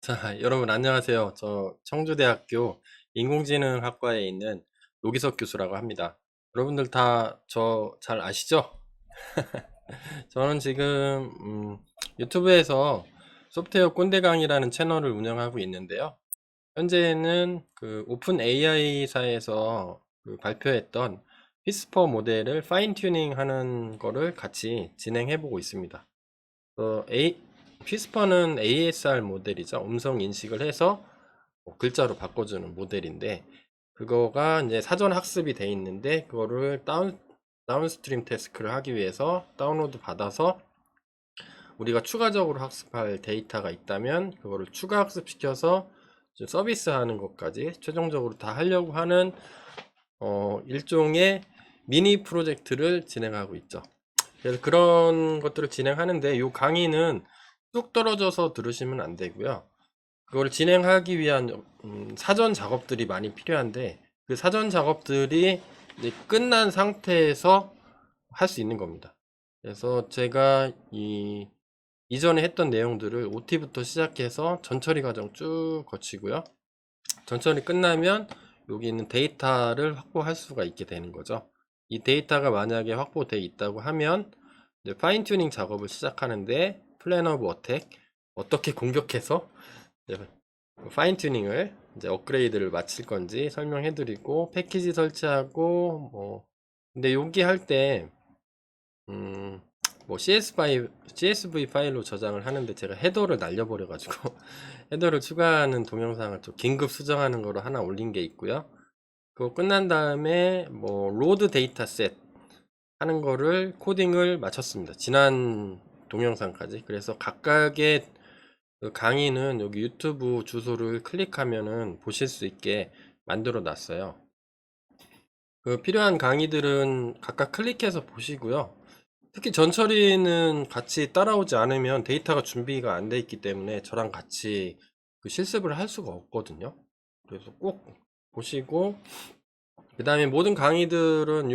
자, 여러분 안녕하세요. 저 청주대학교 인공지능학과에 있는 노기석 교수라고 합니다. 여러분들 다 저 잘 아시죠? 저는 지금 유튜브에서 소프트웨어 꼰대강이라는 채널을 운영하고 있는데요. 현재는 그 오픈 AI사에서 발표했던 피스퍼 모델을 파인 튜닝 하는 거를 같이 진행해 보고 있습니다. 피스퍼는 ASR 모델이죠. 음성 인식을 해서 글자로 바꿔주는 모델인데, 그거가 이제 사전 학습이 돼 있는데, 그거를 다운스트림 태스크를 하기 위해서 다운로드 받아서 우리가 추가적으로 학습할 데이터가 있다면, 그거를 추가 학습시켜서 서비스 하는 것까지 최종적으로 다 하려고 하는 일종의 미니 프로젝트를 진행하고 있죠. 그래서 그런 것들을 진행하는데, 이 강의는 뚝 떨어져서 들으시면 안 되고요. 그걸 진행하기 위한 사전 작업들이 많이 필요한데, 그 사전 작업들이 이제 끝난 상태에서 할 수 있는 겁니다. 그래서 제가 이전에 했던 내용들을 OT부터 시작해서 전처리 과정 쭉 거치고요. 전처리 끝나면 여기 있는 데이터를 확보할 수가 있게 되는 거죠. 이 데이터가 만약에 확보되어 있다고 하면 파인 튜닝 작업을 시작하는데, 플랜 오브 어택, 어떻게 공격해서 파인 튜닝을 이제 업그레이드를 마칠 건지 설명해 드리고, 패키지 설치하고 근데 여기 할때 CSV 파일로 저장을 하는데, 제가 헤더를 날려버려 가지고 헤더를 추가하는 동영상을 좀 긴급 수정하는 거로 하나 올린 게 있고요. 그거 끝난 다음에 로드 데이터셋 하는 거를 코딩을 마쳤습니다. 지난 동영상까지. 그래서 각각의 그 강의는 여기 유튜브 주소를 클릭하면은 보실 수 있게 만들어 놨어요. 그 필요한 강의들은 각각 클릭해서 보시고요. 특히 전처리는 같이 따라오지 않으면 데이터가 준비가 안 돼 있기 때문에 저랑 같이 그 실습을 할 수가 없거든요. 그래서 꼭 보시고, 그 다음에 모든 강의들은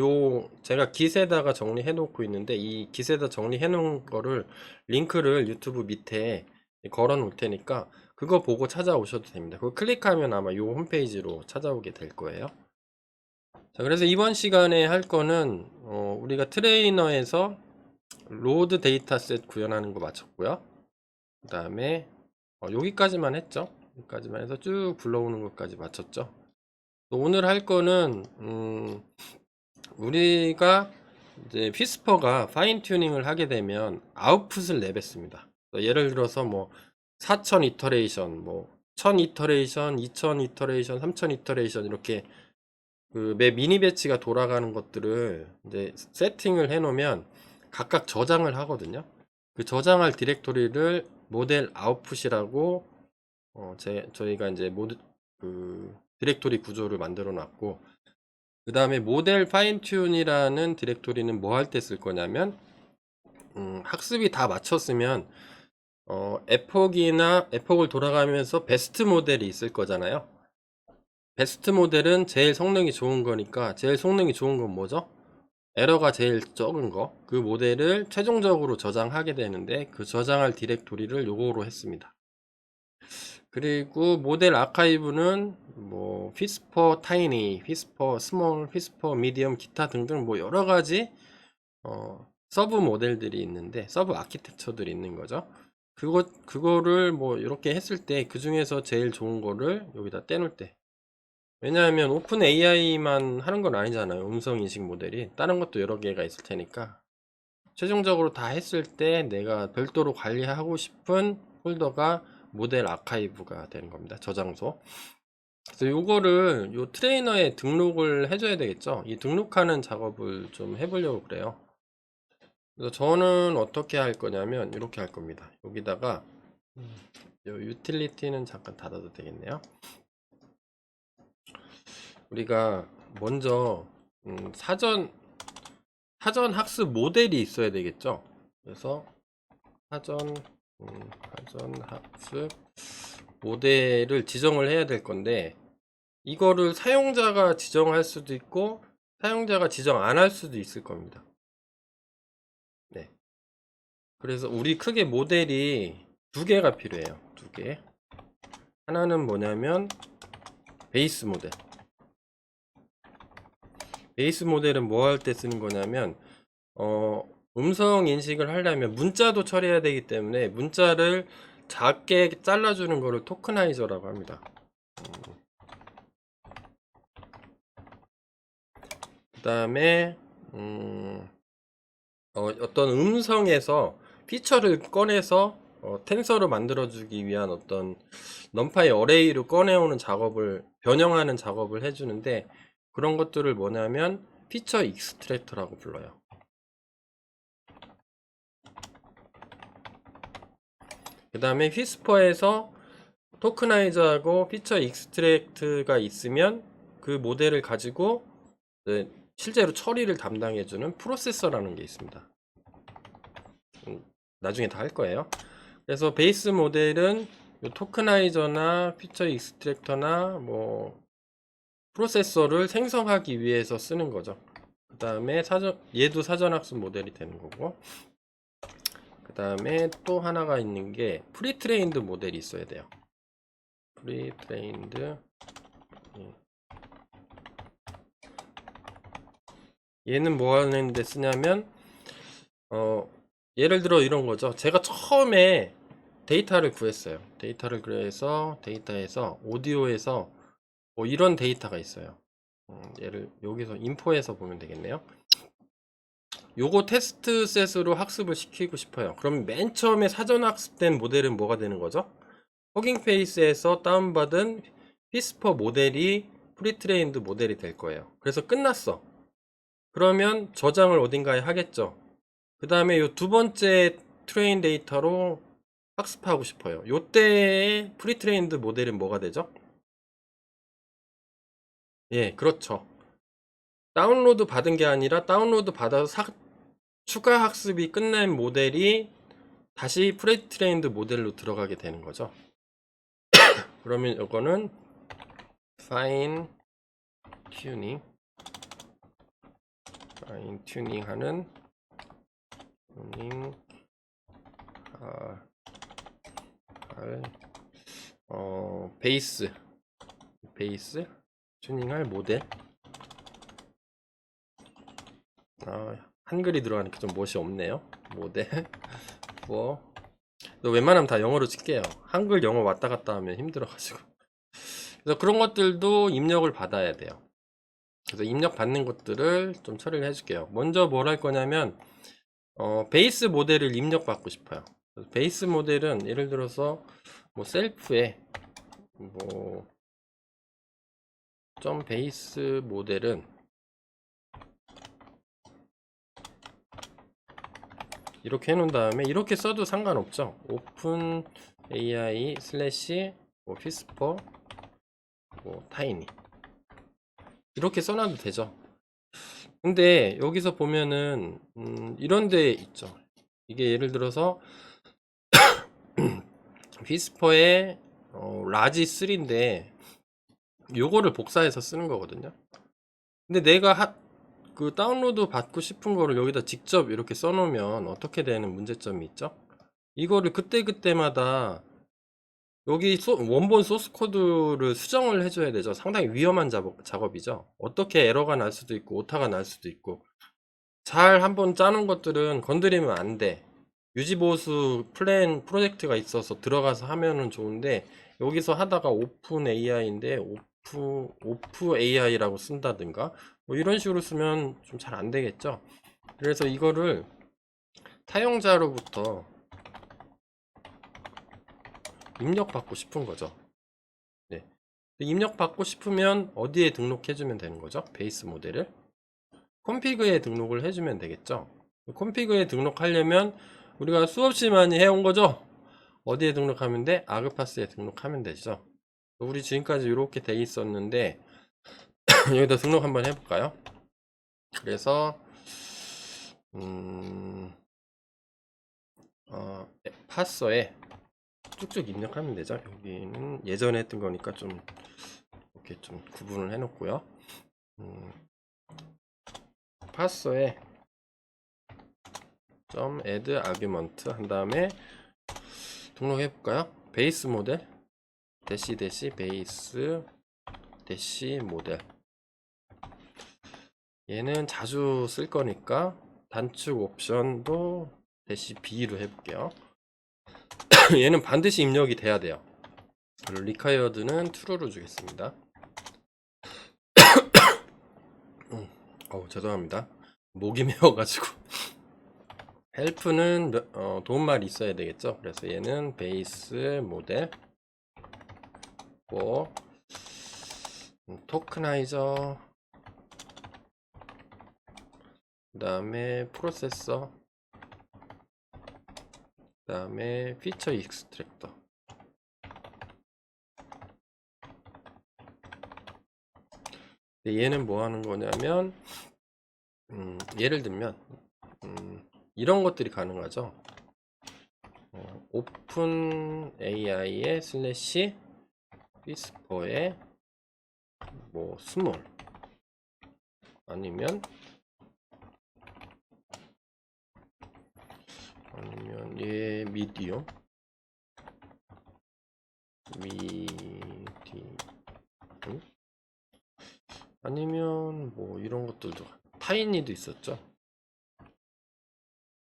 제가 기세다가 정리해 놓고 있는데, 이 기세다 정리해 놓은 거를 링크를 유튜브 밑에 걸어 놓을 테니까 그거 보고 찾아오셔도 됩니다. 그거 클릭하면 아마 요 홈페이지로 찾아오게 될 거예요. 자, 그래서 이번 시간에 할 거는 우리가 트레이너에서 로드 데이터셋 구현하는 거 마쳤고요. 그 다음에 여기까지만 했죠. 여기까지만 해서 쭉 불러오는 것까지 마쳤죠. 오늘 할 거는 우리가 이제 피스퍼가 파인 튜닝을 하게 되면 아웃풋을 내뱉습니다. 예를 들어서 4000 이터레이션, 1000 이터레이션, 2000 이터레이션, 3000 이터레이션, 이렇게 그 매 미니 배치가 돌아가는 것들을 이제 세팅을 해 놓으면 각각 저장을 하거든요. 그 저장할 디렉토리를 모델 아웃풋이라고 저희가 이제 그 디렉토리 구조를 만들어 놨고, 그 다음에 모델 파인 튠이라는 디렉토리는 뭐 할 때 쓸 거냐면, 학습이 다 마쳤으면 에폭을 돌아가면서 베스트 모델이 있을 거잖아요. 베스트 모델은 제일 성능이 좋은 거니까, 제일 성능이 좋은 건 뭐죠? 에러가 제일 적은 거, 그 모델을 최종적으로 저장하게 되는데, 그 저장할 디렉토리를 요거로 했습니다. 그리고 모델 아카이브는 피스퍼 타이니, 피스퍼 스몰, 피스퍼 미디엄, 기타 등등 여러 가지 서브 모델들이 있는데, 서브 아키텍처들이 있는 거죠. 그거를 이렇게 했을 때 그 중에서 제일 좋은 거를 여기다 떼놓을 때, 왜냐하면 오픈 AI만 하는 건 아니잖아요. 음성 인식 모델이 다른 것도 여러 개가 있을 테니까, 최종적으로 다 했을 때 내가 별도로 관리하고 싶은 폴더가 모델 아카이브가 되는 겁니다. 저장소. 그래서 요거를 요 트레이너에 등록을 해줘야 되겠죠. 이 등록하는 작업을 좀 해보려고 그래요. 그래서 저는 어떻게 할 거냐면 이렇게 할 겁니다. 여기다가 요 유틸리티는 잠깐 닫아도 되겠네요. 우리가 먼저 사전 학습 모델이 있어야 되겠죠. 그래서 사전 학습 모델을 지정을 해야 될 건데, 이거를 사용자가 지정할 수도 있고 사용자가 지정 안 할 수도 있을 겁니다. 네. 그래서 우리 크게 모델이 두 개가 필요해요. 두 개. 하나는 뭐냐면 베이스 모델. 베이스 모델은 뭐 할 때 쓰는 거냐면 음성 인식을 하려면 문자도 처리해야 되기 때문에 문자를 작게 잘라주는 거를 토크나이저라고 합니다. 그 다음에 어떤 음성에서 피처를 꺼내서 텐서로 만들어주기 위한 어떤 넘파이 어레이를 꺼내오는 작업을 변형하는 작업을 해주는데, 그런 것들을 뭐냐면 피처 익스트랙터라고 불러요. 그 다음에 휘스퍼에서 토크나이저하고 피처 익스트랙트가 있으면 그 모델을 가지고 실제로 처리를 담당해주는 프로세서라는 게 있습니다. 나중에 다 할 거예요. 그래서 베이스 모델은 토크나이저나 피처 익스트랙터나 뭐 프로세서를 생성하기 위해서 쓰는 거죠. 그 다음에 얘도 사전학습 모델이 되는 거고, 그 다음에 또 하나가 있는 게 프리트레인드 모델이 있어야 돼요. 프리트레인드. 얘는 뭐 하는데 쓰냐면 예를 들어 이런 거죠. 제가 처음에 데이터를 구했어요. 데이터를 그래서 데이터에서 오디오에서 뭐 이런 데이터가 있어요. 얘를 여기서 인포에서 보면 되겠네요. 요거 테스트 셋으로 학습을 시키고 싶어요. 그럼 맨 처음에 사전 학습된 모델은 뭐가 되는 거죠? 허깅페이스에서 다운받은 피스퍼 모델이 프리트레인드 모델이 될 거예요. 그래서 끝났어. 그러면 저장을 어딘가에 하겠죠. 그 다음에 요 두 번째 트레인 데이터로 학습하고 싶어요. 요때의 프리트레인드 모델은 뭐가 되죠? 예, 그렇죠. 다운로드 받은 게 아니라 다운로드 받아서 추가 학습이 끝난 모델이 다시 프리트레인드 모델로 들어가게 되는 거죠. 그러면 이거는 파인 튜닝 하는 튜닝 베이스 튜닝할 모델. 한글이 들어가니까 좀 멋이 없네요. 모델 for 웬만하면 다 영어로 칠게요. 한글 영어 왔다 갔다 하면 힘들어가지고. 그래서 그런 것들도 입력을 받아야 돼요. 그래서 입력 받는 것들을 좀 처리를 해줄게요. 먼저 뭘 할 거냐면 베이스 모델을 입력 받고 싶어요. 베이스 모델은 예를 들어서 뭐 셀프에 뭐 점 베이스 모델은 이렇게 해놓은 다음에 이렇게 써도 상관없죠. 오픈 AI 슬래시 뭐 휘스퍼 뭐 타이니 이렇게 써놔도 되죠. 근데 여기서 보면은 이런 데 있죠. 이게 예를 들어서 휘스퍼의 라지 3인데 요거를 복사해서 쓰는 거거든요. 근데 내가 그 다운로드 받고 싶은 거를 여기다 직접 이렇게 써놓으면 어떻게 되는 문제점이 있죠? 이거를 그때그때마다 여기 원본 소스 코드를 수정을 해줘야 되죠. 상당히 위험한 작업이죠. 어떻게 에러가 날 수도 있고 오타가 날 수도 있고, 잘 한번 짜놓은 것들은 건드리면 안 돼. 유지보수 플랜 프로젝트가 있어서 들어가서 하면은 좋은데, 여기서 하다가 오픈 AI인데 오프 AI라고 쓴다든가 뭐 이런 식으로 쓰면 좀 잘 안 되겠죠. 그래서 이거를 사용자로부터 입력받고 싶은 거죠. 네. 입력받고 싶으면 어디에 등록해주면 되는 거죠? 베이스 모델을 컴피그에 등록을 해주면 되겠죠. 컴피그에 등록하려면 우리가 수없이 많이 해온 거죠. 어디에 등록하면 돼? 아그파스에 등록하면 되죠. 우리 지금까지 이렇게 돼 있었는데 여기다 등록 한번 해볼까요? 그래서 파서에 쭉쭉 입력하면 되죠. 여기는 예전에 했던 거니까 좀 이렇게 좀 구분을 해 놓고요. 파서에 점 add argument 한 다음에 등록해 볼까요? 베이스 모델 대시 베이스 대시 모델. 얘는 자주 쓸 거니까 단축 옵션도 대시 B로 해볼게요. 얘는 반드시 입력이 돼야 돼요. 그리고 required는 true로 주겠습니다. 죄송합니다. 목이 메어가지고. help는 도움말이 있어야 되겠죠. 그래서 얘는 베이스 모델 토크나이저, 그 다음에 프로세서, 그 다음에 피처 익스트랙터. 얘는 뭐 하는 거냐면 예를 들면 이런 것들이 가능하죠. 오픈 AI의 슬래시 위스퍼의 뭐 스몰, 아니면 얘 미디엄, 아니면 뭐 이런 것들도, 타이니도 있었죠.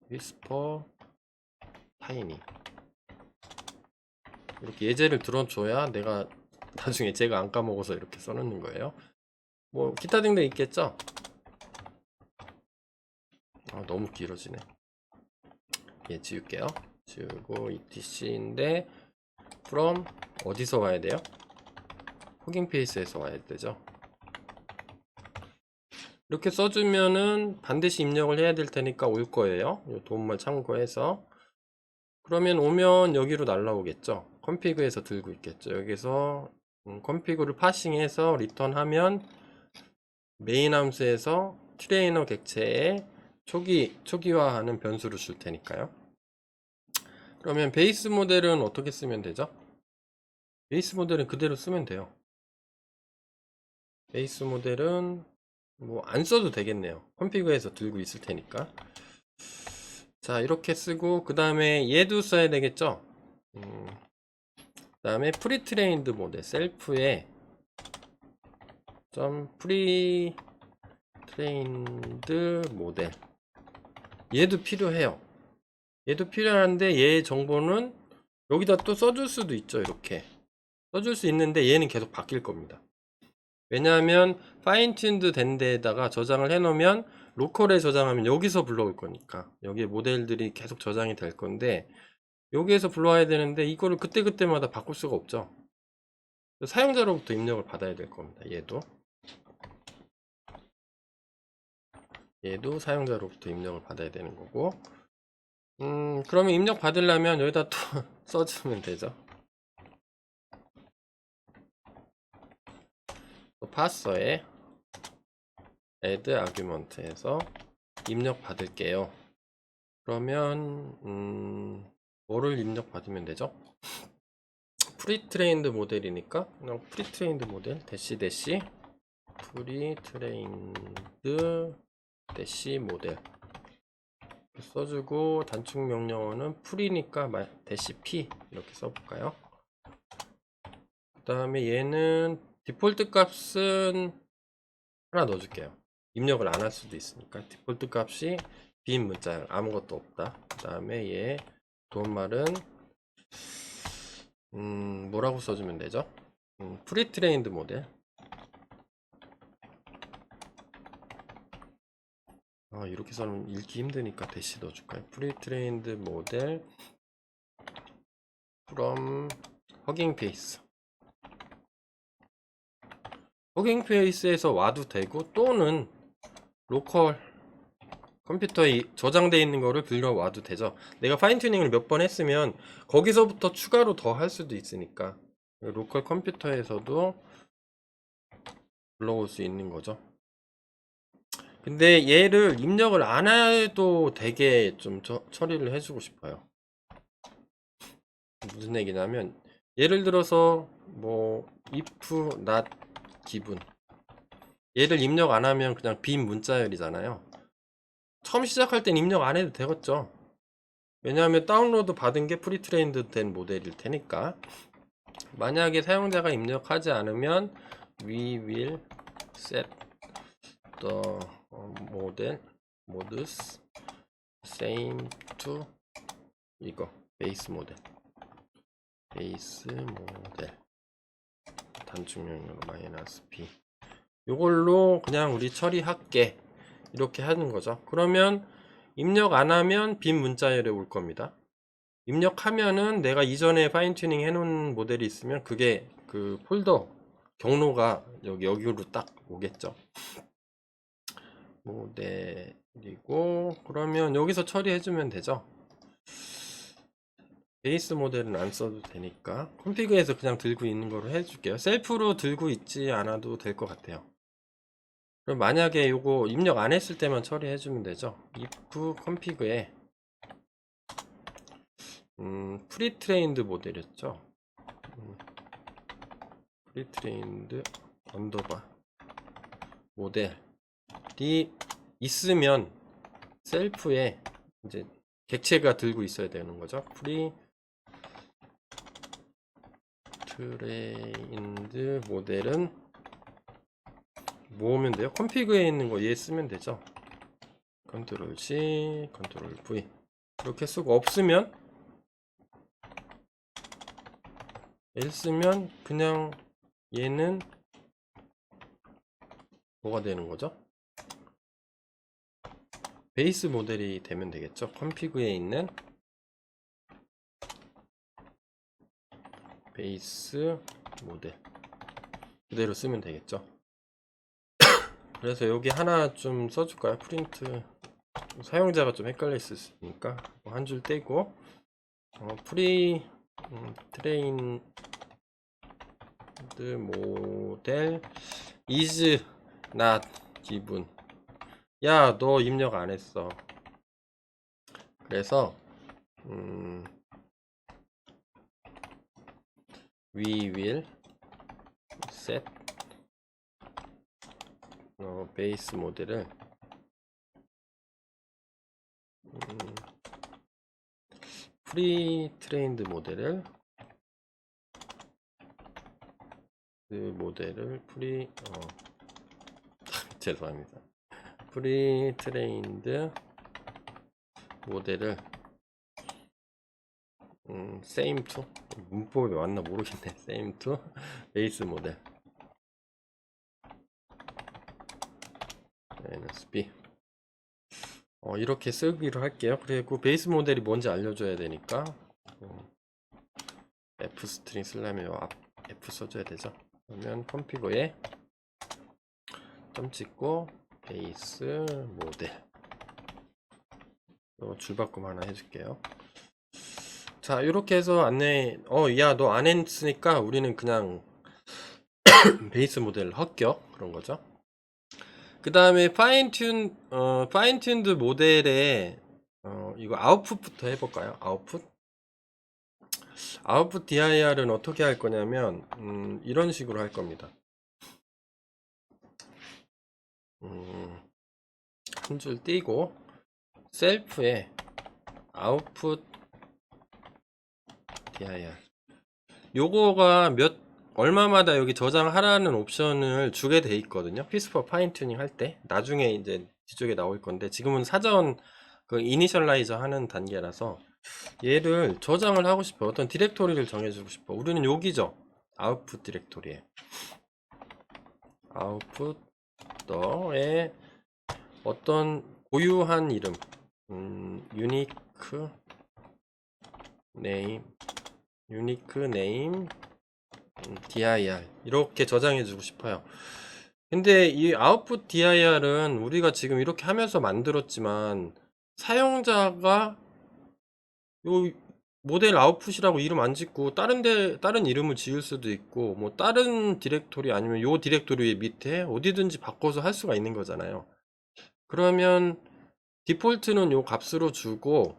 위스퍼 타이니. 이렇게 예제를 들어줘야 내가 나중에 제가 안 까먹어서 이렇게 써놓는 거예요. 뭐 기타 등등 있겠죠. 너무 길어지네. 얘 지울게요. 지우고 etc인데 from 어디서 와야 돼요? 호깅 페이스에서 와야 되죠. 이렇게 써주면은 반드시 입력을 해야 될 테니까 올 거예요. 이 도움말 참고해서. 그러면 오면 여기로 날라오겠죠. 컴피그에서 들고 있겠죠. 여기서 컴피그를 파싱해서 리턴하면 메인 함수에서 트레이너 객체에 초기화하는 변수를 줄 테니까요. 그러면 베이스 모델은 어떻게 쓰면 되죠? 베이스 모델은 그대로 쓰면 돼요. 베이스 모델은 뭐 안 써도 되겠네요. 컴피그에서 들고 있을 테니까. 자, 이렇게 쓰고 그 다음에 얘도 써야 되겠죠. 그 다음에 프리트레인드 모델 셀프에 프리트레인드 모델, 얘도 필요해요. 얘도 필요한데 얘 정보는 여기다 또 써줄 수도 있죠. 이렇게 써줄 수 있는데 얘는 계속 바뀔 겁니다. 왜냐하면 파인튠드 된 데에다가 저장을 해 놓으면 로컬에 저장하면 여기서 불러올 거니까 여기에 모델들이 계속 저장이 될 건데 여기에서 불러와야 되는데 이거를 그때그때마다 바꿀 수가 없죠. 사용자로부터 입력을 받아야 될 겁니다. 얘도 사용자로부터 입력을 받아야 되는 거고, 그러면 입력 받으려면 여기다 또 써주면 되죠. 또 파서에 add argument에서 입력 받을게요. 그러면 뭐를 입력 받으면 되죠? 프리트레인드 모델이니까 그냥 프리트레인드 모델 대시 프리트레인드 대시 모델 써주고, 단축 명령어는 풀이니까 대시 p 이렇게 써볼까요? 그 다음에 얘는 디폴트 값은 하나 넣어줄게요. 입력을 안 할 수도 있으니까 디폴트 값이 빈 문자열, 아무것도 없다. 그 다음에 얘 도움말은 뭐라고 써주면 되죠? 프리트레인드 모델. 이렇게 써면 읽기 힘드니까 대시 넣어줄까요? 프리트레인드 모델 from 허깅 페이스. 허깅 페이스에서 와도 되고, 또는 로컬 컴퓨터에 저장되어 있는 거를 불러와도 되죠. 내가 파인 튜닝을 몇 번 했으면 거기서부터 추가로 더 할 수도 있으니까 로컬 컴퓨터에서도 불러올 수 있는 거죠. 근데 얘를 입력을 안 해도 되게 좀 처리를 해주고 싶어요. 무슨 얘기냐면, 예를 들어서 뭐 if not given, 얘를 입력 안 하면 그냥 빈 문자열이잖아요. 처음 시작할 땐 입력 안 해도 되겠죠. 왜냐하면 다운로드 받은 게 프리트레인드 된 모델일 테니까. 만약에 사용자가 입력하지 않으면 we will set the model modes same to 이거 베이스 모델 단축명령어 -b 요걸로 그냥 우리 처리할게 이렇게 하는 거죠. 그러면 입력 안 하면 빈 문자열에 올 겁니다. 입력하면은 내가 이전에 파인 튜닝 해놓은 모델이 있으면 그게 그 폴더 경로가 여기로 딱 오겠죠. 모델이고 그러면 여기서 처리해주면 되죠. 베이스 모델은 안 써도 되니까 컴피그에서 그냥 들고 있는 거로 해줄게요. 셀프로 들고 있지 않아도 될 것 같아요. 그럼 만약에 요거 입력 안 했을 때만 처리해주면 되죠. if 컴피그에 프리트레인드 모델이었죠. 프리트레인드 언더바 모델이 있으면 셀프에 이제 객체가 들고 있어야 되는 거죠. 프리트레인드 모델은 뭐 오면 돼요? 컴피그에 있는 거 얘 쓰면 되죠. 컨트롤 C, 컨트롤 V 이렇게 쓰고 없으면 L 쓰면 그냥 얘는 뭐가 되는 거죠? 베이스 모델이 되면 되겠죠. 컴피그에 있는 베이스 모델 그대로 쓰면 되겠죠. 그래서 여기 하나 좀 써줄까요? 프린트 사용자가 좀 헷갈릴 수 있으니까 한 줄 떼고 트레인드 모델 is not given. 야, 너 입력 안 했어. 그래서 we will set 베이스 모델을 프리 트레인드 모델을 죄송합니다. 프리 트레인드 모델을 same to 문법이 맞나 모르겠네. same to 베이스 모델 -b 이렇게 쓰기로 할게요. 그리고 베이스 모델이 뭔지 알려줘야 되니까 f 스트링 쓰려면 앞 f 써줘야 되죠. 그러면 컴피그에 점 찍고 베이스 모델 줄바꿈 하나 해줄게요. 자, 이렇게 해서 안내 야, 너 안 했으니까 우리는 그냥 베이스 모델을 합격 그런 거죠. 그 다음에 파인튠드 모델에 이거 아웃풋부터 해볼까요? 아웃풋 dir은 어떻게 할 거냐면 이런 식으로 할 겁니다. 한 줄 띄고 셀프에 아웃풋 dir 요거가 얼마마다 여기 저장하라는 옵션을 주게 돼 있거든요. 피스퍼 파인 튜닝 할 때 나중에 이제 뒤쪽에 나올 건데 지금은 사전 그 이니셜라이저 하는 단계라서 얘를 저장을 하고 싶어. 어떤 디렉토리를 정해주고 싶어. 우리는 여기죠. 아웃풋 디렉토리에 아웃풋 더에 어떤 고유한 이름 유니크 네임 dir 이렇게 저장해 주고 싶어요. 근데 이 아웃풋 dir은 우리가 지금 이렇게 하면서 만들었지만 사용자가 요 모델 아웃풋이라고 이름 안 짓고 다른 이름을 지을 수도 있고 뭐 다른 디렉토리 아니면 요 디렉토리 밑에 어디든지 바꿔서 할 수가 있는 거잖아요. 그러면 디폴트는 요 값으로 주고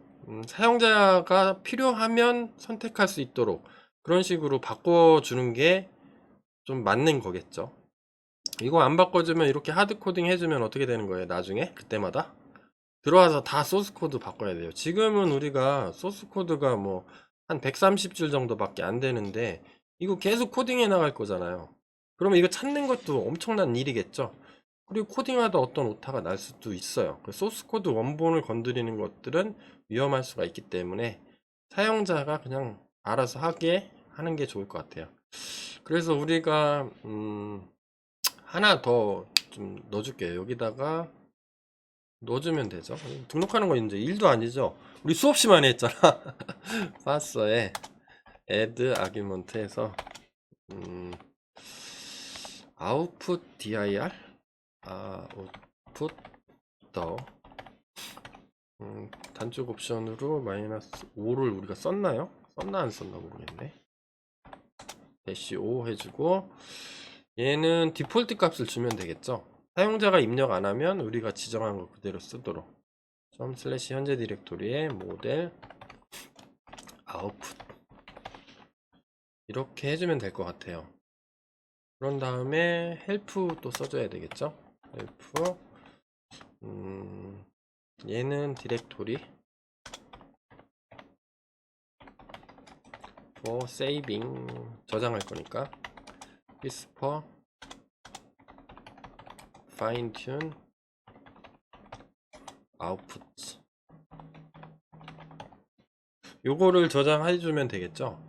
사용자가 필요하면 선택할 수 있도록 그런 식으로 바꿔주는 게 좀 맞는 거겠죠. 이거 안 바꿔주면 이렇게 하드코딩 해주면 어떻게 되는 거예요? 나중에 그때마다 들어와서 다 소스코드 바꿔야 돼요. 지금은 우리가 소스코드가 뭐 한 130줄 정도밖에 안 되는데 이거 계속 코딩해 나갈 거잖아요. 그러면 이거 찾는 것도 엄청난 일이겠죠. 그리고 코딩하다 어떤 오타가 날 수도 있어요. 그 소스 코드 원본을 건드리는 것들은 위험할 수가 있기 때문에 사용자가 그냥 알아서 하게 하는 게 좋을 것 같아요. 그래서 우리가 하나 더 좀 넣어줄게요. 여기다가 넣어주면 되죠. 등록하는 거 이제 일도 아니죠. 우리 수없이 많이 했잖아. 파서에 add argument 해서 output dir output 더 단축 옵션으로 마이너스 5를 우리가 썼나요? 썼나 안 썼나 모르겠네. 대시 5 해주고 얘는 디폴트 값을 주면 되겠죠. 사용자가 입력 안 하면 우리가 지정한 거 그대로 쓰도록 점 슬래시 현재 디렉토리에 모델 아웃풋 이렇게 해주면 될 것 같아요. 그런 다음에 헬프 또 써줘야 되겠죠. 헬프 얘는 디렉토리 for saving 저장할 거니까 whisper fine tune output 요거를 저장해 주면 되겠죠.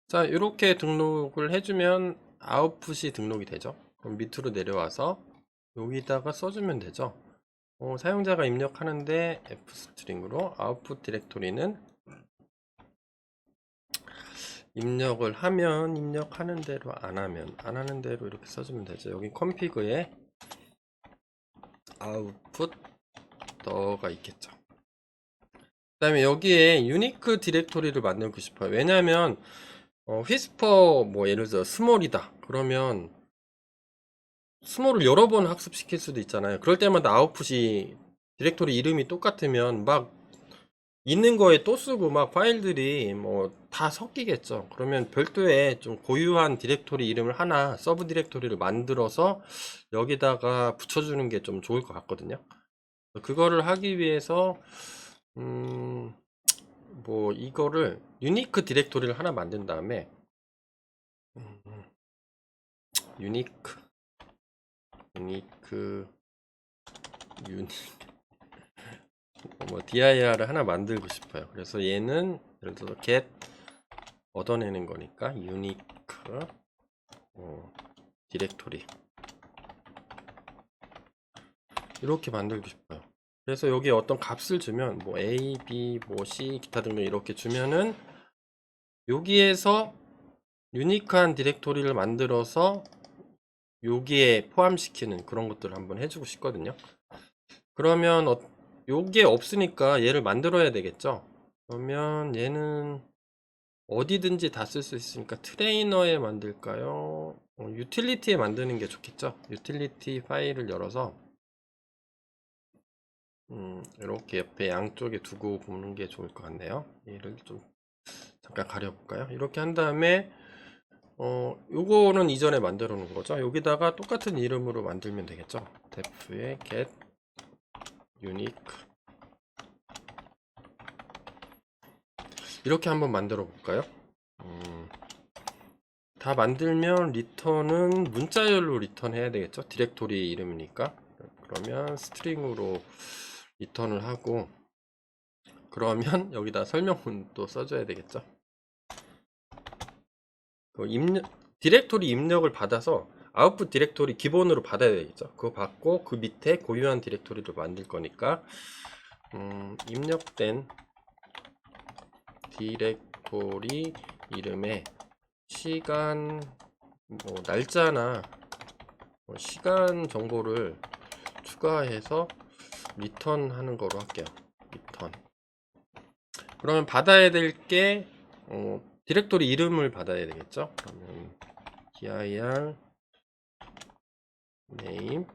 자, 이렇게 등록을 해주면 아웃풋이 등록이 되죠. 그럼 밑으로 내려와서 여기다가 써주면 되죠. 사용자가 입력하는데 f스트링으로 아웃풋 디렉토리는 입력을 하면 입력하는 대로 안 하면 안 하는 대로 이렇게 써주면 되죠. 여기 config에 아웃풋 더가 있겠죠. 그 다음에 여기에 유니크 디렉토리를 만들고 싶어요. 왜냐하면 휘스퍼 뭐 예를 들어 스몰이다 그러면 스몰을 여러 번 학습시킬 수도 있잖아요. 그럴 때마다 아웃풋이 디렉토리 이름이 똑같으면 막 있는 거에 또 쓰고 막 파일들이 뭐 다 섞이겠죠. 그러면 별도의 좀 고유한 디렉토리 이름을 하나 서브 디렉토리를 만들어서 여기다가 붙여주는 게 좀 좋을 것 같거든요. 그거를 하기 위해서 뭐 이거를 유니크 디렉토리를 하나 만든 다음에 유니크 뭐 dir을 하나 만들고 싶어요. 그래서 얘는 예를 들어서 get 얻어내는 거니까 유니크 디렉토리 이렇게 만들고 싶어요. 그래서 여기에 어떤 값을 주면 뭐 a, b, 뭐 c 기타 등등 이렇게 주면은 여기에서 유니크한 디렉토리를 만들어서 여기에 포함시키는 그런 것들을 한번 해주고 싶거든요. 그러면 요게 없으니까 얘를 만들어야 되겠죠. 그러면 얘는 어디든지 다 쓸 수 있으니까 트레이너에 만들까요? 유틸리티에 만드는 게 좋겠죠. 유틸리티 파일을 열어서 이렇게 옆에 양쪽에 두고 보는 게 좋을 것 같네요. 얘를 좀 잠깐 가려볼까요? 이렇게 한 다음에 요거는 이전에 만들어 놓은 거죠. 여기다가 똑같은 이름으로 만들면 되겠죠. def에 get unique 이렇게 한번 만들어 볼까요? 다 만들면 리턴은 문자열로 리턴 해야 되겠죠. 디렉토리 이름이니까. 그러면 스트링으로 리턴을 하고 그러면 여기다 설명문 또 써줘야 되겠죠. 디렉토리 입력을 받아서 아웃풋 디렉토리 기본으로 받아야 되겠죠. 그거 받고 그 밑에 고유한 디렉토리를 만들 거니까 입력된 디렉토리 이름에 시간 뭐 날짜나 뭐 시간 정보를 추가해서 리턴 하는 거로 할게요. 리턴. 그러면 받아야 될 게 디렉토리 이름을 받아야 되겠죠. 그러면 dir name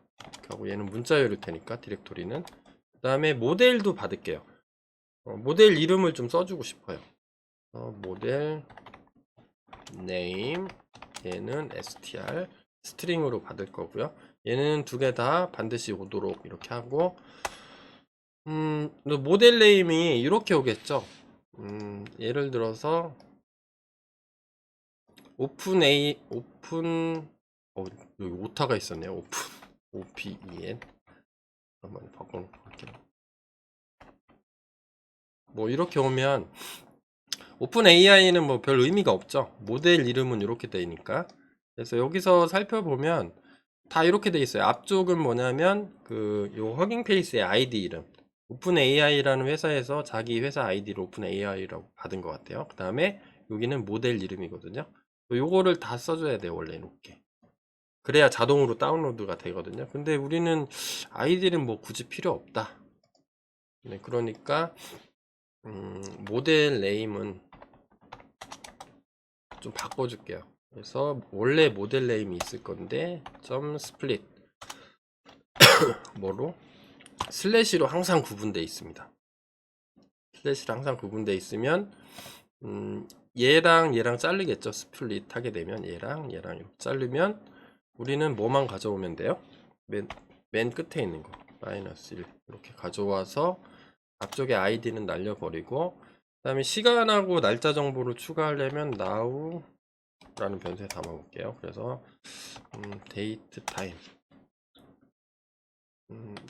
하고 얘는 문자열일 테니까 디렉토리는 그 다음에 모델도 받을게요. 모델 이름을 좀 써주고 싶어요. 모델 name 얘는 str 스트링으로 받을 거고요. 얘는 두 개 다 반드시 오도록 이렇게 하고 모델 네임이 이렇게 오겠죠. 예를 들어서 오픈 여기 오타가 있었네요. 오픈 OPEN 한번 바꿔놓고 볼게요. 뭐 이렇게 오면 오픈 AI는 뭐 별 의미가 없죠. 모델 이름은 이렇게 되니까. 그래서 여기서 살펴보면 다 이렇게 돼 있어요. 앞쪽은 뭐냐면 요 허깅 페이스의 아이디 이름. 오픈 AI라는 회사에서 자기 회사 아이디를 오픈 AI라고 받은 것 같아요. 그 다음에 여기는 모델 이름이거든요. 요거를 다 써줘야 돼요. 원래 이렇게. 그래야 자동으로 다운로드가 되거든요. 근데 우리는 아이디는 뭐 굳이 필요 없다. 네, 그러니까 모델 네임은 좀 바꿔줄게요. 그래서 원래 모델 네임이 있을 건데 점 스플릿 뭐로 슬래시로 항상 구분되어 있습니다. 슬래시로 항상 구분되어 있으면 얘랑 자르겠죠. 스플릿 하게 되면 얘랑 이렇게 자르면 우리는 뭐만 가져오면 돼요? 맨 끝에 있는 거 마이너스 1 이렇게 가져와서 앞쪽에 아이디는 날려버리고 그 다음에 시간하고 날짜 정보를 추가하려면 now 라는 변수에 담아볼게요. 그래서 데이트 타임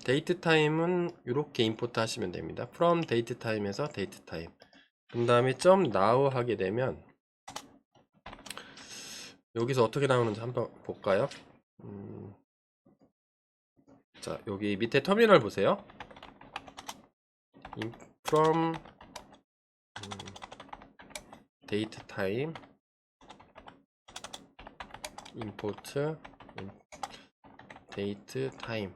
데이트 타임은 이렇게 임포트 하시면 됩니다. from 데이트 타임에서 데이트 타임 그 다음에 점 now 하게 되면 여기서 어떻게 나오는지 한번 볼까요? 자, 여기 밑에 터미널 보세요. from 데이트 타임 import 데이트 타임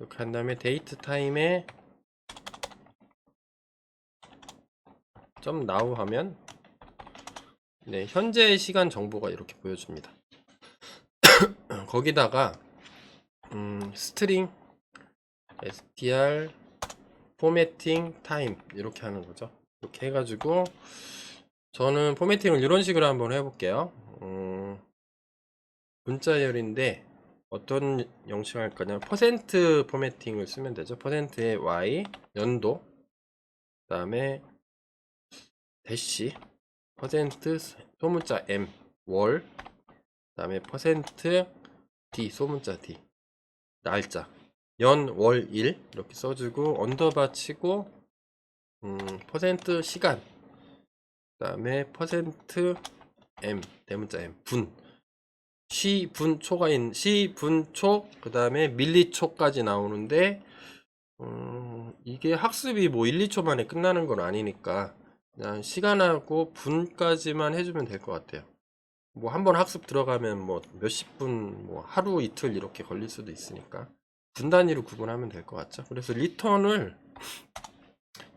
이렇게 한 다음에 데이트 타임에 점 now 하면 네, 현재 시간 정보가 이렇게 보여줍니다. 거기다가 스트링 str 포매팅 타임 이렇게 하는 거죠. 이렇게 해가지고 저는 포매팅을 이런 식으로 한번 해볼게요. 문자열인데 어떤 형식을 할 거냐면 퍼센트 포매팅을 쓰면 되죠. 퍼센트의 y 연도 그 다음에 대시 퍼센트 소문자 m 월 그 다음에 퍼센트 d 소문자 d 날짜 연 월 일 이렇게 써주고 언더바 치고 퍼센트 시간 그 다음에 퍼센트 m 대문자 m 분 시분초가 있는 시분초 그 다음에 밀리초까지 나오는데 이게 학습이 뭐 1, 2초 만에 끝나는 건 아니니까 그냥 시간하고 분까지만 해주면 될 것 같아요. 뭐 한번 학습 들어가면 뭐 몇십 분, 뭐 하루 이틀 이렇게 걸릴 수도 있으니까 분 단위로 구분하면 될 것 같죠. 그래서 리턴을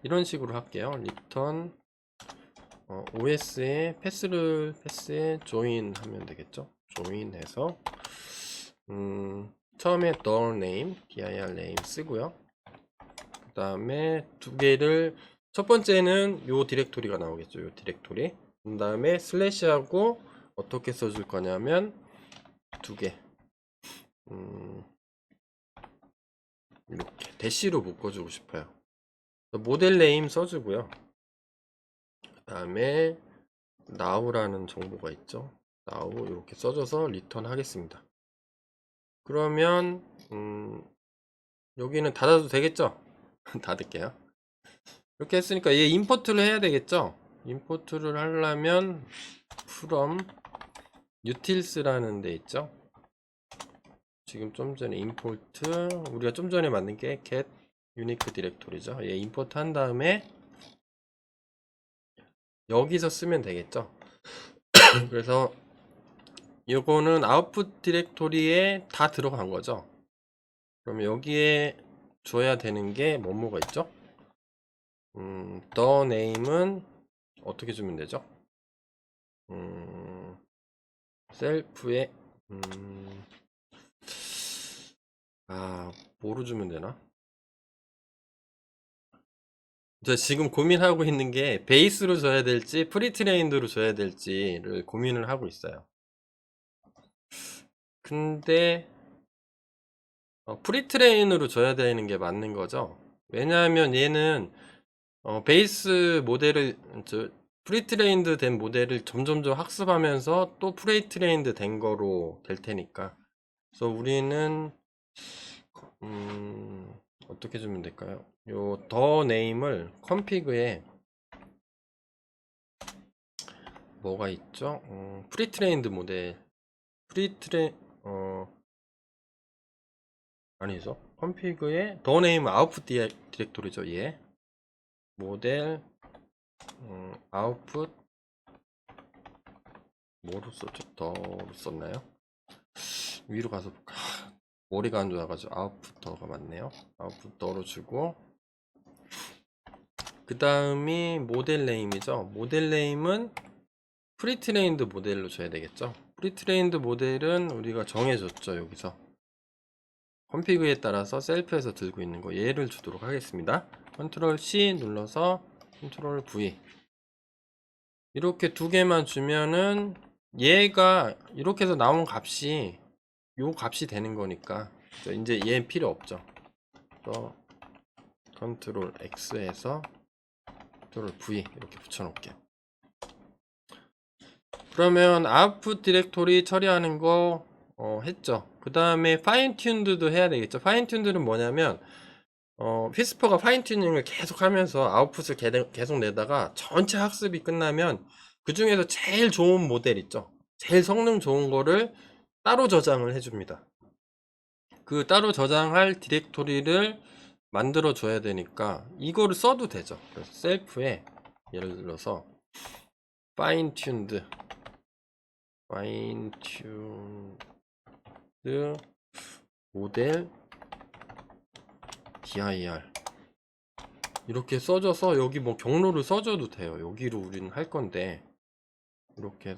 이런 식으로 할게요. 리턴 OS에 패스에 조인 하면 되겠죠. 조인 해서 처음에 dir name 쓰고요. 그 다음에 두 개를 첫 번째는 요 디렉토리가 나오겠죠. 요 디렉토리. 그 다음에 슬래시하고 어떻게 써줄 거냐면 두 개. 이렇게 대시로 묶어주고 싶어요. 모델 네임 써주고요. 그 다음에 now라는 정보가 있죠. now 이렇게 써줘서 리턴 하겠습니다. 그러면 여기는 닫아도 되겠죠? 닫을게요. 이렇게 했으니까 얘 임포트를 해야 되겠죠? 임포트를 하려면 from utils라는 데 있죠? 지금 좀 전에 import 우리가 좀 전에 만든 게 get unique 디렉토리죠. 얘 임포트 한 다음에 여기서 쓰면 되겠죠? 그래서 요거는 아웃풋 디렉토리에 다 들어간 거죠. 그럼 여기에 줘야 되는 게 뭐가 있죠? the name은 어떻게 주면 되죠? 셀프에 뭐로 주면 되나? 저 지금 고민하고 있는 게 베이스로 줘야 될지 프리트레인드로 줘야 될지를 고민을 하고 있어요. 근데 프리트레인으로 줘야 되는 게 맞는 거죠. 왜냐하면 얘는 베이스 모델을 프리트레인드 된 모델을 점점점 학습하면서 또 프리트레인드 된 거로 될 테니까. 그래서 우리는 어떻게 주면 될까요? 요 더 네임을 컴피그에 뭐가 있죠? 프리트레인드 모델 프리트레 아니죠. 컴피그에 더 네임 아웃풋 디렉토리죠. 얘 모델 아웃풋 뭐로 썼죠? 더로 썼나요? 위로 가서 볼까? 머리가 안 좋아가지고 아웃풋 더가 맞네요. 아웃풋 더로 주고 그 다음이 모델 네임이죠. 모델 네임은 프리트레인드 모델로 줘야 되겠죠. 프리트레인드 모델은 우리가 정해줬죠. 여기서 컨피그에 따라서 셀프에서 들고 있는 거 얘를 주도록 하겠습니다. 컨트롤 C 눌러서 컨트롤 V 이렇게 두 개만 주면은 얘가 이렇게 해서 나온 값이 요 값이 되는 거니까 이제 얘 필요 없죠. 또 컨트롤 X에서 컨트롤 V 이렇게 붙여 놓을게요. 그러면 아웃풋 디렉토리 처리하는 거 했죠. 그 다음에 파인 튠드도 해야 되겠죠. 파인 튠드는 뭐냐면 휘스퍼가 파인 튜닝을 계속 하면서 아웃풋을 계속 내다가 전체 학습이 끝나면 그 중에서 제일 좋은 모델 있죠. 제일 성능 좋은 거를 따로 저장을 해줍니다. 그 따로 저장할 디렉토리를 만들어 줘야 되니까 이거를 써도 되죠. 그래서 셀프에 예를 들어서 파인 튠드 모델 dir 이렇게 써줘서 여기 뭐 경로를 써줘도 돼요. 여기로 우리는 할 건데 이렇게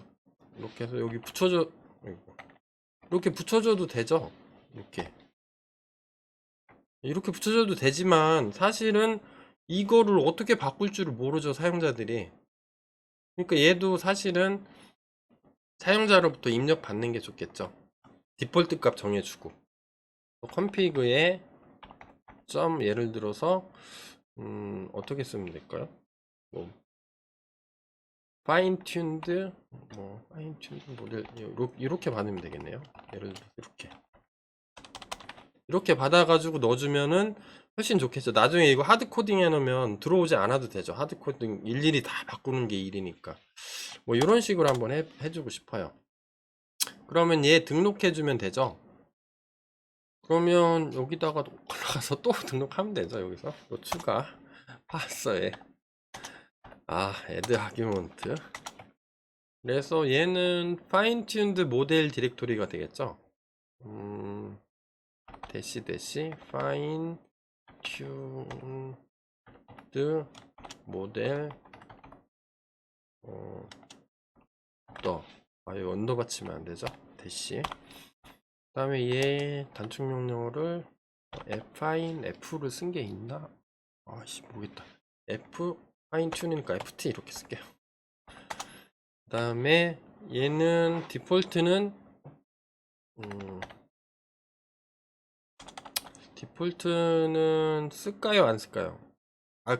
해서 여기 붙여줘 이렇게 붙여줘도 되죠. 이렇게 붙여줘도 되지만 사실은 이거를 어떻게 바꿀 줄을 모르죠, 사용자들이. 그러니까 얘도 사실은 사용자로부터 입력 받는 게 좋겠죠. 디폴트 값 정해주고 컴피그에 점 예를 들어서 어떻게 쓰면 될까요? 뭐 파인 튠드 파인 튠드 모델 이렇게 받으면 되겠네요. 예를 들어 이렇게 받아가지고 넣어주면은 훨씬 좋겠죠. 나중에 이거 하드 코딩 해놓으면 들어오지 않아도 되죠. 하드 코딩 일일이 다 바꾸는 게 일이니까. 뭐 이런 식으로 한번 해주고 싶어요. 그러면 얘 등록해주면 되죠. 그러면 여기다가 올라가서 또 등록하면 되죠. 여기서 또 추가 파서에 add 아규먼트. 그래서 얘는 파인 튠드 모델 디렉토리가 되겠죠. 대시 파인 튠드 모델 이거 언더 받치면 안 되죠. 대시 그 다음에 얘 단축 명령어를 파인 f를 쓴 게 있나? 모르겠다. f 파인 튠이니까 ft 이렇게 쓸게요. 그 다음에 얘는 디폴트는 디폴트는 쓸까요 안 쓸까요?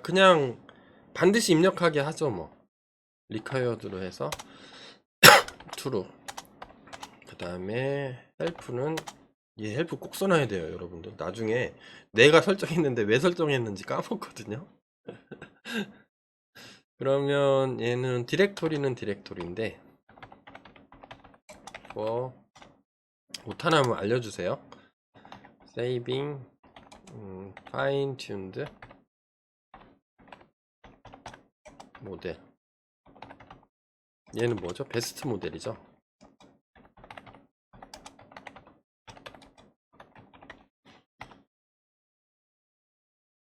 그냥 반드시 입력하게 하죠. 뭐 required로 해서 true. 그 다음에 헬프는 얘 헬프 꼭 써놔야 돼요. 여러분들 나중에 내가 설정했는데 왜 설정했는지 까먹거든요. 그러면 얘는 디렉토리는 디렉토리인데 못하나면 알려주세요. saving fine tuned 모델 얘는 뭐죠? 베스트 모델이죠.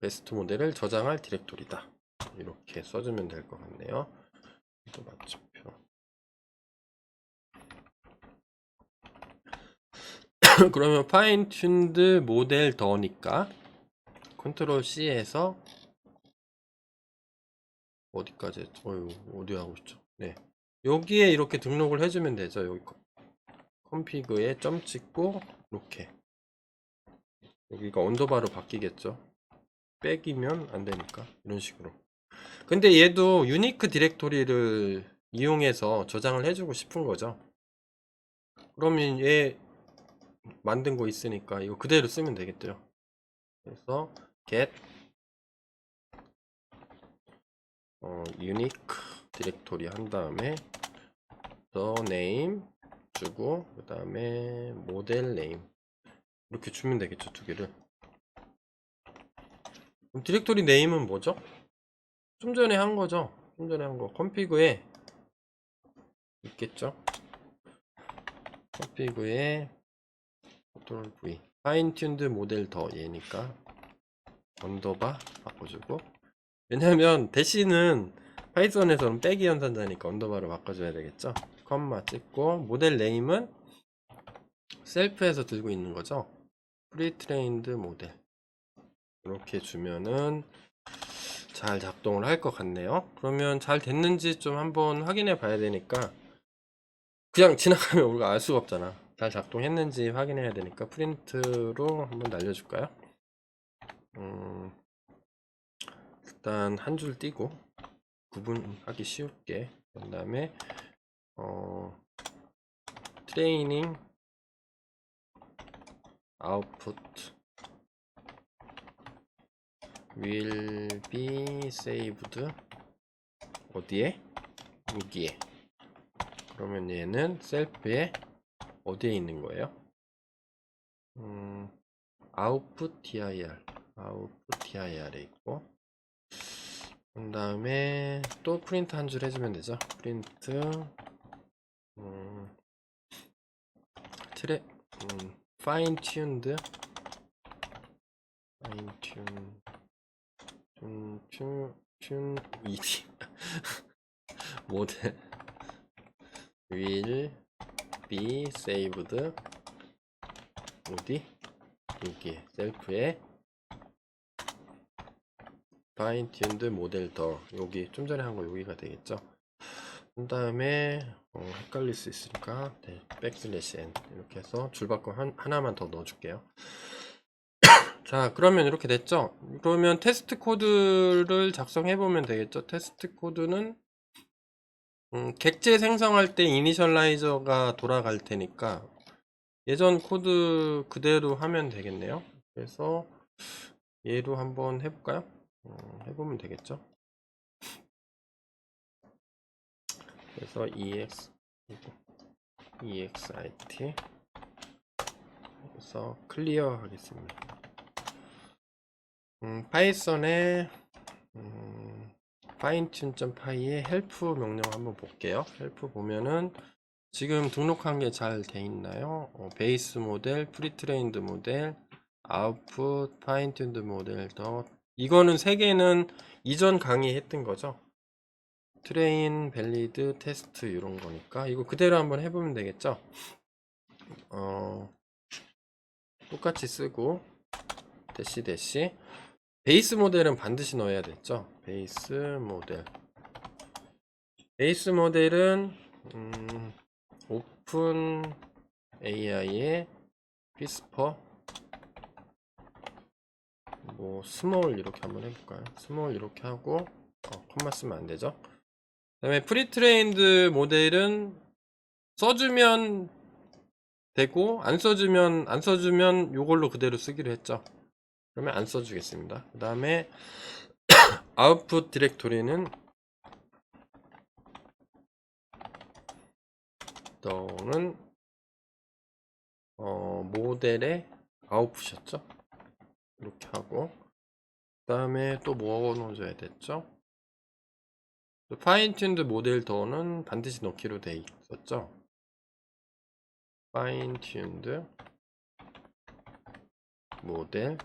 베스트 모델을 저장할 디렉토리다. 이렇게 써주면 될 것 같네요. 또 맞춤표. 그러면 파인 튠드 모델 더니까 컨트롤 C에서 어디까지 했죠? 어디 하고 있죠? 네, 여기에 이렇게 등록을 해주면 되죠. 여기 컴피그에 점 찍고 이렇게 여기가 언더바로 바뀌겠죠. 백이면 안 되니까 이런 식으로 근데 얘도 유니크 디렉토리를 이용해서 저장을 해주고 싶은 거죠. 그러면 얘 만든 거 있으니까 이거 그대로 쓰면 되겠대요. 그래서 get unique 디렉토리 한 다음에 the name 주고 그 다음에 model name 이렇게 주면 되겠죠. 두 개를. 그럼 디렉토리 네임은 뭐죠? 좀 전에 한 거죠. 좀 전에 한 거 config에 있겠죠. config에 Ctrl V fine tuned 모델 더 얘니까 언더바 바꿔주고, 왜냐면 대시는 파이썬에서는 빼기 연산자니까 언더바로 바꿔줘야 되겠죠. 컴마 찍고 모델 네임은 셀프에서 들고 있는 거죠. 프리트레인드 모델 이렇게 주면은 잘 작동을 할 것 같네요. 그러면 잘 됐는지 좀 한번 확인해 봐야 되니까, 그냥 지나가면 우리가 알 수가 없잖아. 잘 작동했는지 확인해야 되니까 프린트로 한번 날려줄까요? 일단 한 줄 띄고 구분하기 쉽게, 그 다음에 트레이닝 아웃풋 will be saved 어디에? 여기에. 그러면 얘는 셀프에 어디에 있는 거예요? output dir dir에 있고, 그 다음에 또 프린트 한 줄 해주면 되죠. 프린트 트레 fine tuned ed 모델 will be saved 어디? 여기 셀프에 fine tuned 모델 더, 여기 좀 전에 한 거 여기가 되겠죠. 그 다음에 헷갈릴 수 있으니까 네, 백슬래시 n 이렇게 해서 줄바꿈 하나만 더 넣어 줄게요. 자, 그러면 이렇게 됐죠. 그러면 테스트 코드를 작성해 보면 되겠죠. 테스트 코드는 객체 생성할 때 이니셜라이저가 돌아갈 테니까 예전 코드 그대로 하면 되겠네요. 그래서 얘로 한번 해볼까요? 해보면 되겠죠. 그래서 exit 그래서 클리어 하겠습니다. 파이썬에 fine-tune.py의 help 명령 한번 볼게요. help 보면은 지금 등록한 게 잘 돼 있나요? 베이스 모델, 프리트레인드 모델, 아웃풋, 파인튠드 모델 더, 이거는 세 개는 이전 강의 했던 거죠. 트레인, 밸리드, 테스트 이런 거니까 이거 그대로 한번 해보면 되겠죠. 똑같이 쓰고 대시 베이스 모델은 반드시 넣어야 됐죠. 베이스 모델은 오픈 AI의 피스퍼 뭐 스몰 이렇게 한번 해볼까요? 스몰 이렇게 하고 콤마 쓰면 안 되죠. 그 다음에 프리트레인드 모델은 써주면 되고 안 써주면 요걸로 그대로 쓰기로 했죠. 그러면 안 써주겠습니다. 그 다음에 아웃풋 디렉토리는 너는 모델의 아웃풋이었죠. 이렇게 하고, 그 다음에 또 뭐 넣어줘야 됐죠? 파인튠드 모델 더는 반드시 넣기로 돼 있었죠. 파인튠드 모델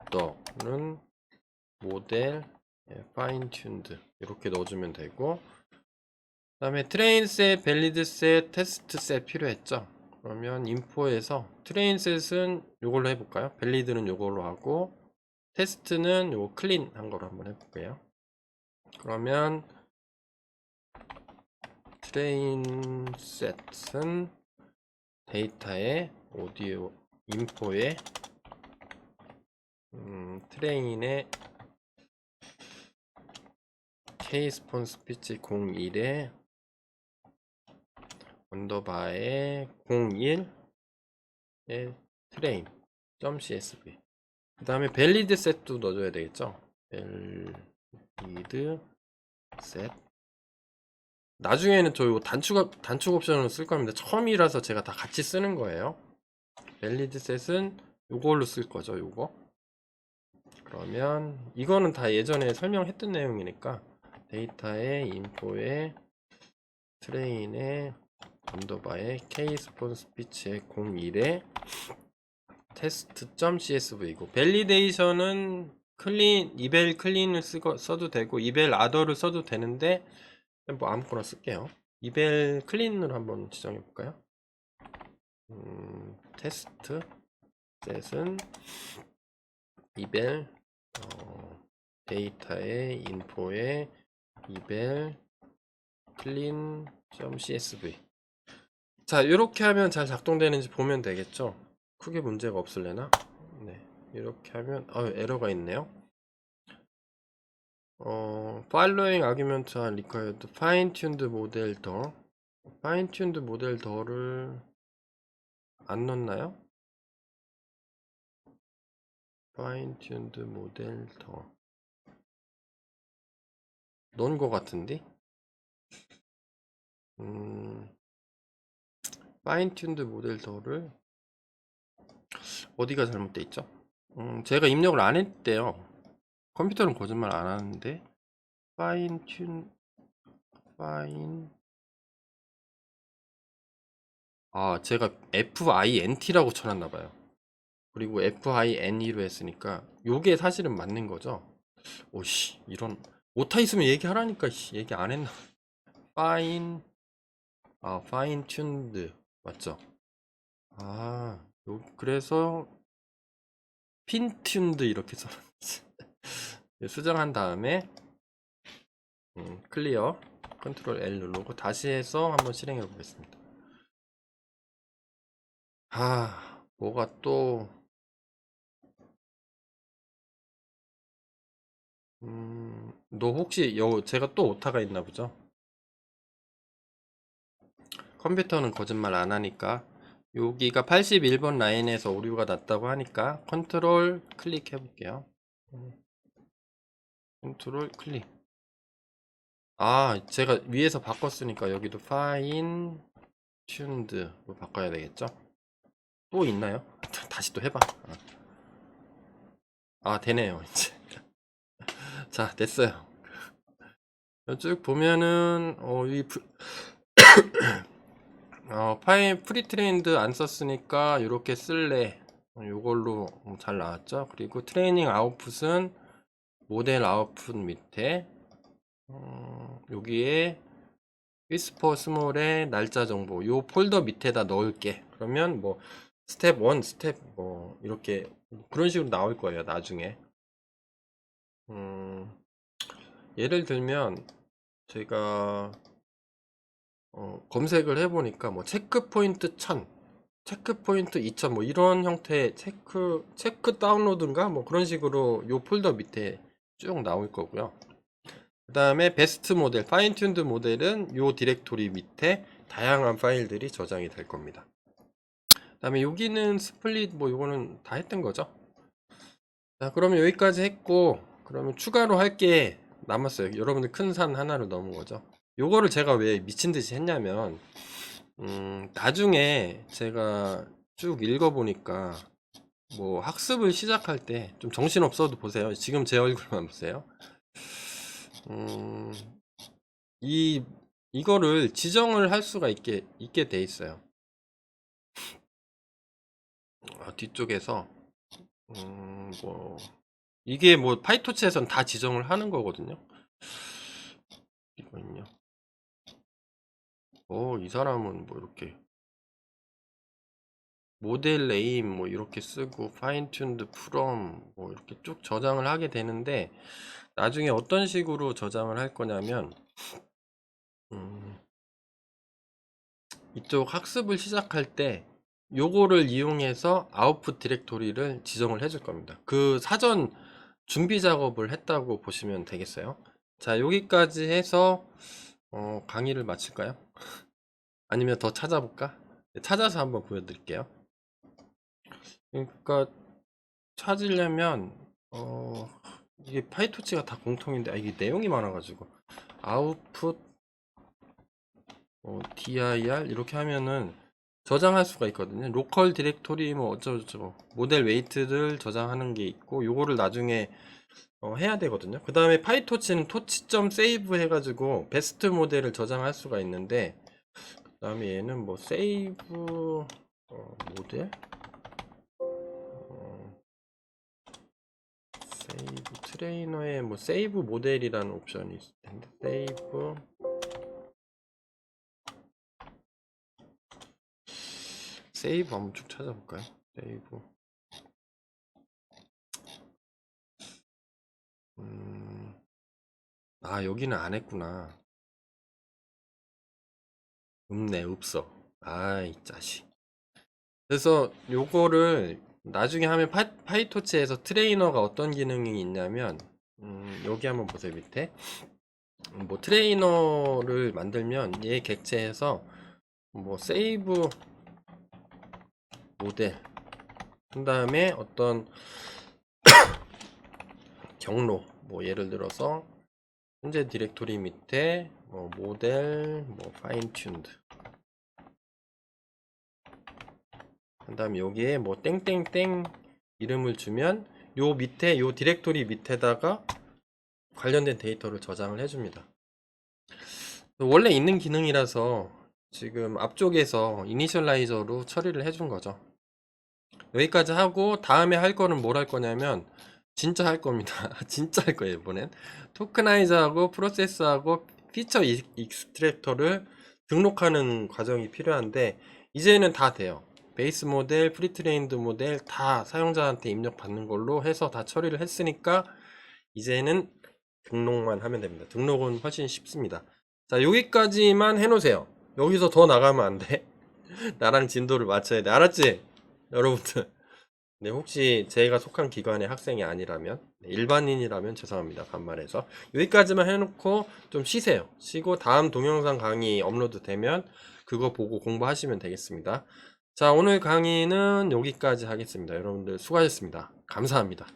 더는 모델 파인튠드 이렇게 넣어주면 되고, 그 다음에 트레인 셋, 밸리드 셋, 테스트 셋 필요했죠. 그러면 인포에서 트레인 셋은 요걸로 해볼까요? 밸리드는 요걸로 하고 테스트는 요거 클린 한 거로 한번 해볼게요. 그러면 트레인 셋은 데이터의 오디오 인포에 트레인의 Ks폰 스피치 01에 언더바에 01에 트레인 .csv. 그 다음에 밸리드 셋도 넣어줘야 되겠죠. 밸리드 셋. 나중에는 저 이거 단축 옵션으로 쓸 겁니다. 처음이라서 제가 다 같이 쓰는 거예요. 밸리드 셋은 요걸로 쓸 거죠. 요거. 그러면 이거는 다 예전에 설명했던 내용이니까 데이터에 인포에 트레인에 언더바에 케이스폰 스피치에 01에 테스트.csv고 밸리데이션은 클린 이벨 클린을 써도 되고 이벨 아더를 써도 되는데 뭐 아무거나 쓸게요. 이벨 클린으로 한번 지정해 볼까요? 테스트 셋은 이벨 데이터의 인포에 이벨 클린.csv. 자, 이렇게 하면 잘 작동되는지 보면 되겠죠. 크게 문제가 없을래나? 네, 이렇게 하면 에러가 있네요. following argument are required fine-tuned model 더 fine-tuned model 더를 안 넣나요? fine-tuned model 더 넣은 것 같은데? fine-tuned model 더를 어디가 잘못돼 있죠? 제가 입력을 안 했대요. 컴퓨터는 거짓말 안 하는데 fine 제가 FINT라고 쳐놨나봐요. 그리고 FINE로 했으니까 요게 사실은 맞는 거죠. 오씨, 이런 오타 있으면 얘기하라니까. 얘기 안 했나. fine tuned 맞죠? 그래서 pin tuned 이렇게 써놨지. 수정한 다음에 클리어 컨트롤 L 누르고 다시 해서 한번 실행해 보겠습니다. 뭐가 또 너 혹시 제가 또 오타가 있나 보죠? 컴퓨터는 거짓말 안 하니까 여기가 81번 라인에서 오류가 났다고 하니까 컨트롤 클릭해 볼게요. 컨트롤 클릭. 제가 위에서 바꿨으니까 여기도 fine tuned 바꿔야 되겠죠? 또 있나요? 다시 또 해봐. 되네요 이제. 자, 됐어요. 쭉 보면은 파일 프리트레인드 안 썼으니까 이렇게 쓸래. 요걸로 잘 나왔죠. 그리고 트레이닝 아웃풋은 모델 아웃풋 밑에 여기에 위스퍼 스몰의 날짜 정보 요 폴더 밑에다 넣을게. 그러면 뭐 스텝 1, 스텝 뭐 이렇게 그런 식으로 나올 거예요 나중에. 예를 들면 제가 검색을 해보니까 뭐 체크 포인트 1000 체크 포인트 2000 뭐 이런 형태의 체크 다운로드인가 뭐 그런 식으로 요 폴더 밑에 쭉 나올 거고요. 그 다음에 베스트 모델 파인 튠드 모델은 요 디렉토리 밑에 다양한 파일들이 저장이 될 겁니다. 그 다음에 여기는 스플릿 뭐 요거는 다 했던 거죠. 자, 그러면 여기까지 했고 그러면 추가로 할 게 남았어요. 여러분들 큰 산 하나를 넘은 거죠. 요거를 제가 왜 미친듯이 했냐면 나중에 제가 쭉 읽어보니까 뭐 학습을 시작할 때 좀 정신없어도 보세요. 지금 제 얼굴만 보세요. 이거를 지정을 할 수가 있게 돼 있어요. 뒤쪽에서 뭐 이게 뭐 파이토치에선 다 지정을 하는 거거든요. 이거는요. 이 사람은 뭐 이렇게 모델 네임 뭐 이렇게 쓰고 파인 튠드 프롬 뭐 이렇게 쭉 저장을 하게 되는데 나중에 어떤 식으로 저장을 할 거냐면 이쪽 학습을 시작할 때 요거를 이용해서 아웃풋 디렉토리를 지정을 해줄 겁니다. 그 사전 준비 작업을 했다고 보시면 되겠어요. 자, 여기까지 해서 강의를 마칠까요? 아니면 더 찾아볼까? 네, 찾아서 한번 보여드릴게요. 그러니까 찾으려면 이게 파이토치가 다 공통인데 이게 내용이 많아가지고 아웃풋 dir 이렇게 하면은 저장할 수가 있거든요. 로컬 디렉토리 뭐 어쩌고저쩌고 모델 웨이트를 저장하는 게 있고 요거를 나중에 해야 되거든요. 그 다음에 파이토치는 토치.save 해가지고 베스트 모델을 저장할 수가 있는데 그 다음에 얘는 뭐 세이브 모델 세이브 트레이너에 뭐 세이브 모델이라는 옵션이 있을 텐데 세이브 한번 쭉 찾아볼까요? 세이브 여기는 안 했구나. 없네 없어. 아이 짜식. 그래서 요거를 나중에 하면 파이토치에서 트레이너가 어떤 기능이 있냐면 여기 한번 보세요. 밑에 뭐 트레이너를 만들면 얘 객체에서 뭐 세이브 모델 그 다음에 어떤 경로 뭐 예를 들어서 현재 디렉토리 밑에 뭐 모델 뭐 파인 튠드 그 다음에 여기에 뭐 땡땡땡 이름을 주면 요 밑에 요 디렉토리 밑에다가 관련된 데이터를 저장을 해줍니다. 원래 있는 기능이라서 지금 앞쪽에서 이니셜라이저로 처리를 해준 거죠. 여기까지 하고 다음에 할 거는 뭘 할 거냐면 진짜 할 겁니다. 진짜 할 거예요 이번엔. 토크나이저하고 프로세스하고 피처 익스트랙터를 등록하는 과정이 필요한데 이제는 다 돼요. 베이스 모델, 프리트레인드 모델 다 사용자한테 입력받는 걸로 해서 다 처리를 했으니까 이제는 등록만 하면 됩니다. 등록은 훨씬 쉽습니다. 자, 여기까지만 해놓으세요. 여기서 더 나가면 안 돼. 나랑 진도를 맞춰야 돼. 알았지? 여러분들. 네, 혹시 제가 속한 기관의 학생이 아니라면, 일반인이라면 죄송합니다. 반말해서. 여기까지만 해놓고 좀 쉬세요. 쉬고 다음 동영상 강의 업로드 되면 그거 보고 공부하시면 되겠습니다. 자, 오늘 강의는 여기까지 하겠습니다. 여러분들 수고하셨습니다. 감사합니다.